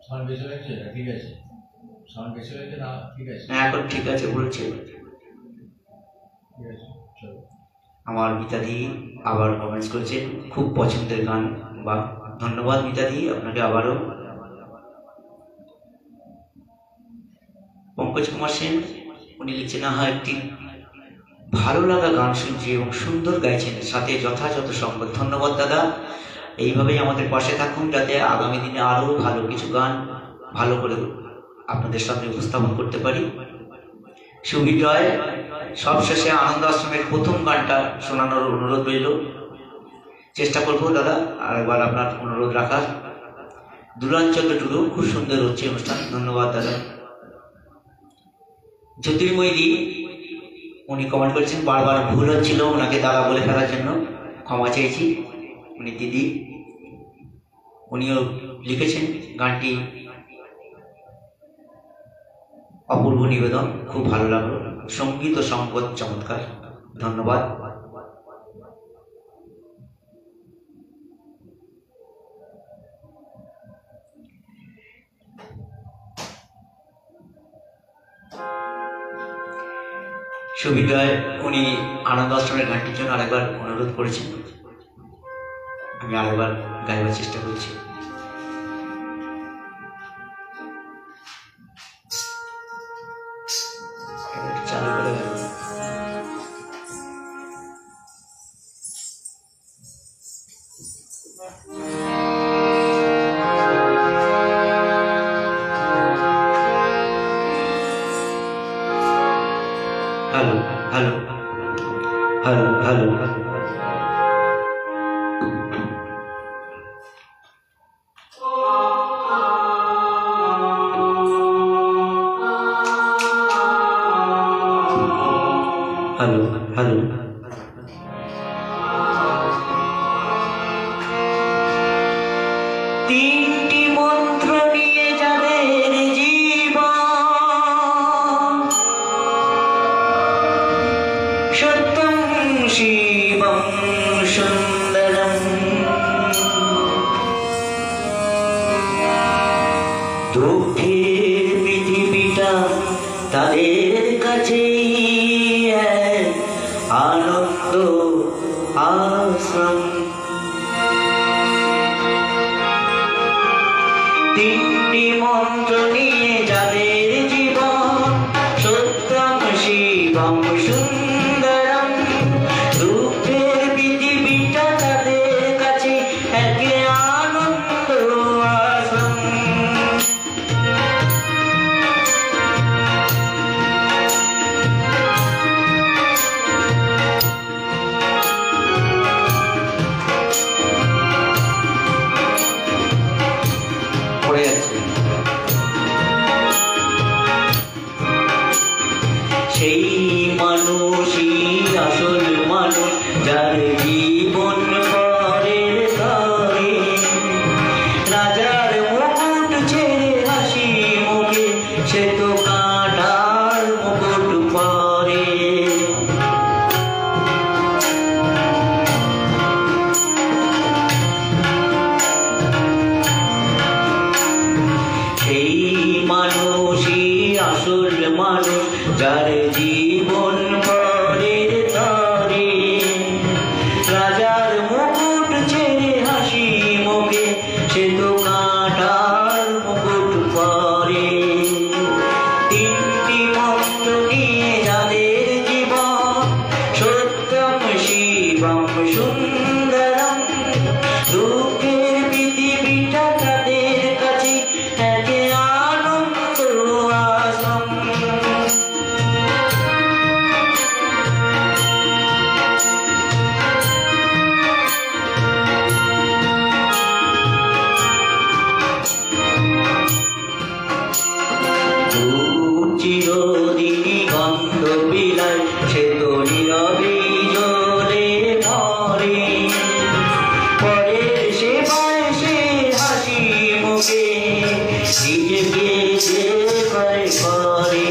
সাউন্ড বেশি লাগছে না? ঠিক আছে, সাউন্ড বেশি লাগছে না? ঠিক আছে, এখন ঠিক আছে বলছে। ঠিক আছে, চলো। আমার মিতাদি আবার কমেন্টস করেছেন, খুব পছন্দের গান। বা ধন্যবাদ মিতাদি আপনাকে আবারও। পঙ্কজ কুমার সেন উনি লিখছেন, না হয় একটি ভালো লাগা গান শুনছি এবং সুন্দর গাইছেন, সাথে যথাযথ সঙ্গত। ধন্যবাদ দাদা, এইভাবেই আমাদের পাশে থাকুন যাতে আগামী দিনে আরও ভালো কিছু গান ভালো করে আপনাদের সামনে উপস্থাপন করতে পারি। সুবিজয় সবশেষে আনন্দ আশ্রমের প্রথম গানটা শোনানোর অনুরোধ রইল, চেষ্টা করবো দাদা আরেকবার আপনার অনুরোধ রাখার। দুরাঞ্চল টুডু, খুব সুন্দর হচ্ছে অনুষ্ঠান, ধন্যবাদ দাদা। জ্যোতির্ময়ী উনি কমেন্ট করেছেন, বারবার ভুল হচ্ছিল ওনাকে দাদা বলে ফেলার জন্য ক্ষমা চেয়েছি। উনি দিদি, উনিও লিখেছেন গানটি অপূর্ব নিবেদন, খুব ভালো লাগলো, সঙ্গীত ও সংগত চমৎকার, ধন্যবাদ। সুবিজয় উনি আনন্দ আশ্রমের গানটির জন্য আরেকবার অনুরোধ করেছেন, আমি আরেকবার গাইবার চেষ্টা করছি। চালু করে গাইব। Hello hello hello hello hello hello তিনটি মন্ত্র নিয়ে যাদের জীবন, সত্যম শিবম সুন্দরম, দুঃখের পৃথিবীটা তাদের কাছে আনন্দ আশ্রম। আশ্রম। তিনটি মন্ত্র নিয়ে যাদের জীবন, সত্যম শিবম সুন্দরম, দুঃখের পৃথিবীটা তাদের কাছে একে আনন্দ আশ্রম। পড়ে যাচ্ছে। সেই মানুষই আসল মানুষ, যার জীবন পরের ঘরে, রাজার মুকুট ছেড়ে হাসি মুখে সে তো কাঁটার মুকুট পরে। সেই মানুষই আসল মানুষ, যার জীবন পরের তরে, রাজার মুকুট ছেড়ে হাসি মুখে সে তো কাঁটার মুকুট পরে। তিনটি মন্ত্র নিয়ে যাদের জীবন, সত্যম শিবম সুন্দরম, দুঃখের পৃথিবীটা তাদের কাছে একে আনন্দ আশ্রম। চিরদিনই গন্ধ বিলায় সে তো নীরবে জ্বলে মরে, পরের সেবায় সে হাসি মুখে নিজেকে যে ভয় করে।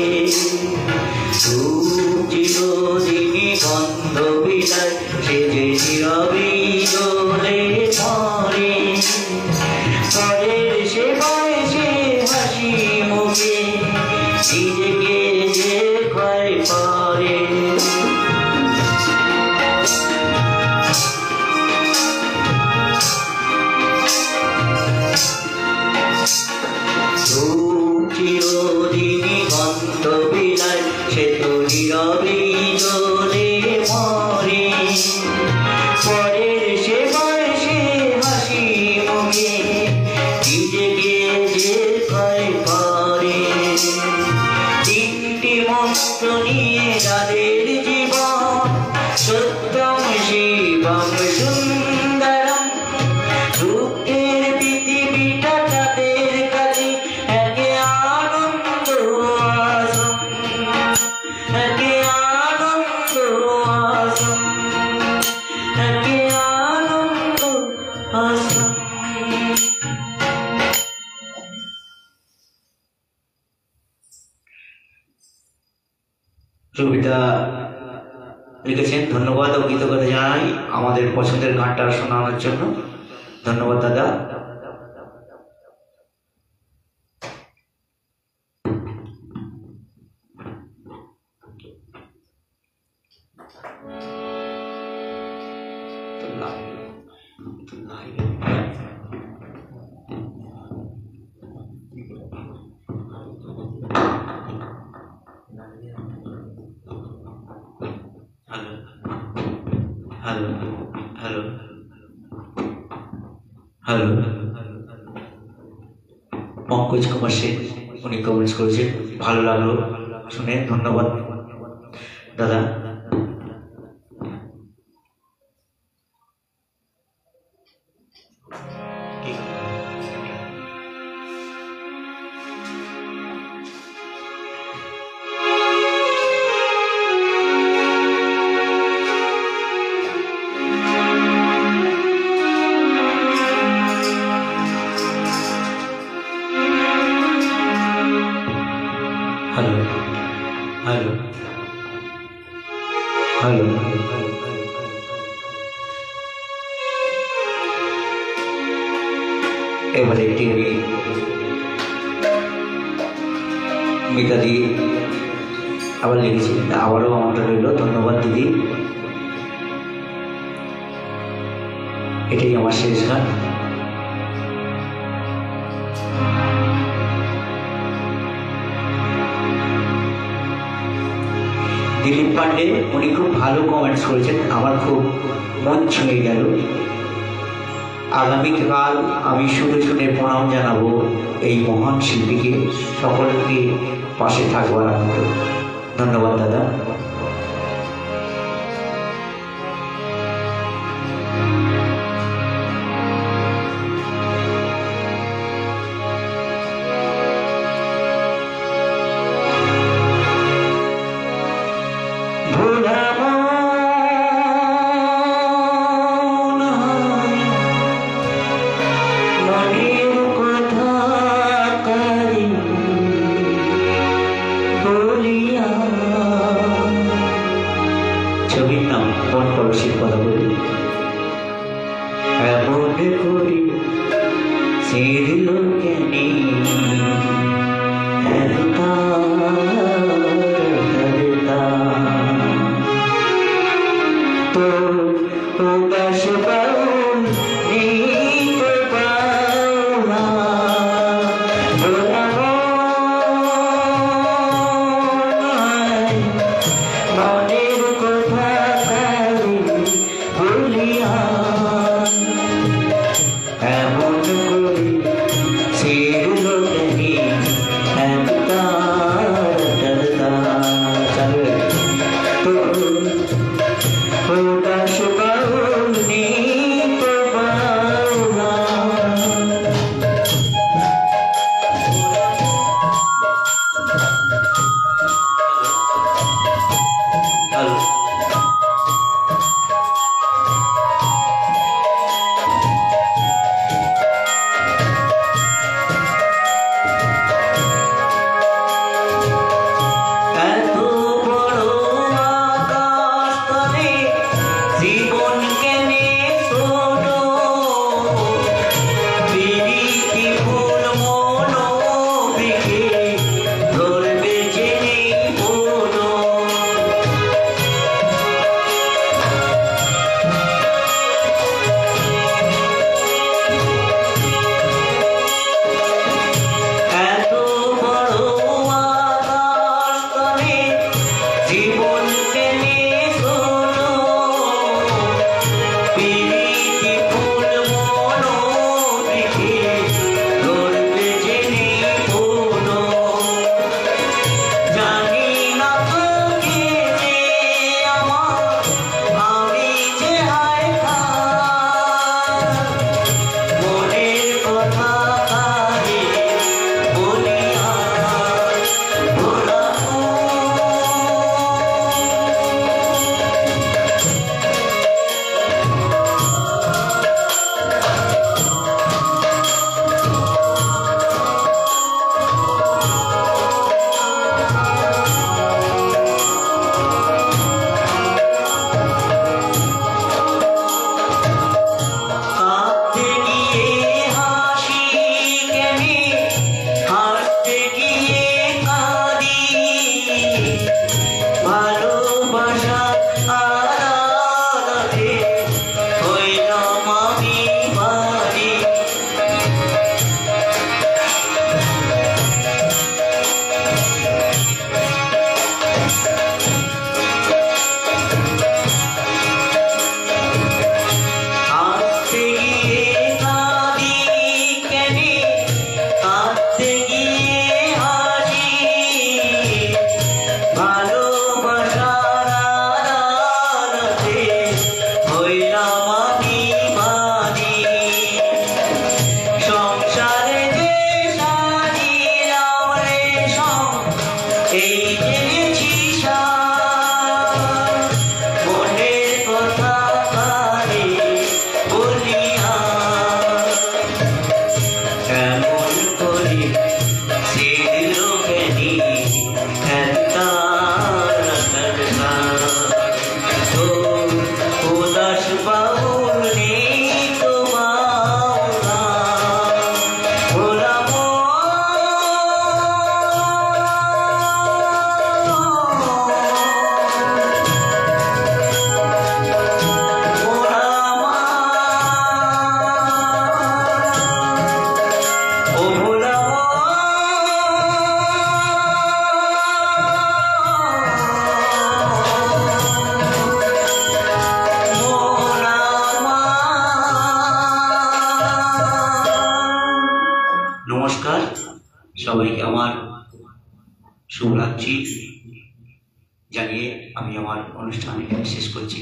চিরদিনই গন্ধ বিলায় সে যে নীরবে জ্বলে মরে, পরের সেবায় সে হাসি মুখে নিজেকে যে ভয় করে। চিরদিনই গন্ধ বিলায় সে তো নীরবে জ্বলে মরে, পরের সেবায় সে হাসি মুখে নিজেকে যে ভয় করে। তিনটি মন্ত্র নিয়ে যাদের জীবন, সত্যম শিবম সুন্দরম, দুঃখের পৃথিবীটা তাদের কাছে একে আনন্দ আশ্রম, একে আনন্দ আশ্রম, একে আনন্দ আশ্রম। কবিতা লিখেছেন, ধন্যবাদ ও কৃতজ্ঞতা জানাই আমাদের পছন্দের গানটা শোনানোর জন্য। ধন্যবাদ দাদা। Hello hello hello Pankaj Kumar Sen উনি কমেন্টস করেছেন, ভালো লাগলো শুনে, ধন্যবাদ দাদা। হ্যালো হ্যালো হ্যালো এবারে একটি মিতা দি আবার লিখেছি, আবারও আমারটা রইল। ধন্যবাদ দিদি। এটাই আমার শেষ গান। দিলীপ পান্ডে উনি খুব ভালো কমেন্টস করেছেন, আমার খুব মন ছুঁয়ে গেল। আগামীকাল আমি শুনে শুনে প্রণাম জানাবো এই মহান শিল্পীকে, সকলকে পাশে থাকবার আনন্দ। ধন্যবাদ দাদা। ছবির নাম মন পরশির কথা বলি। এমন করি ছেড়ল কেনি তো প্রকাশ পাউন নিতে পাওয়া মনের কথা বলিয়া এমন করি ছেড়ল কেনি প্রকাশ পাউন নিতে পাওয়া। নমস্কার, সবাইকে আমার শুভরাত্রি জানিয়ে আমি আমার অনুষ্ঠান এখানে শেষ করছি।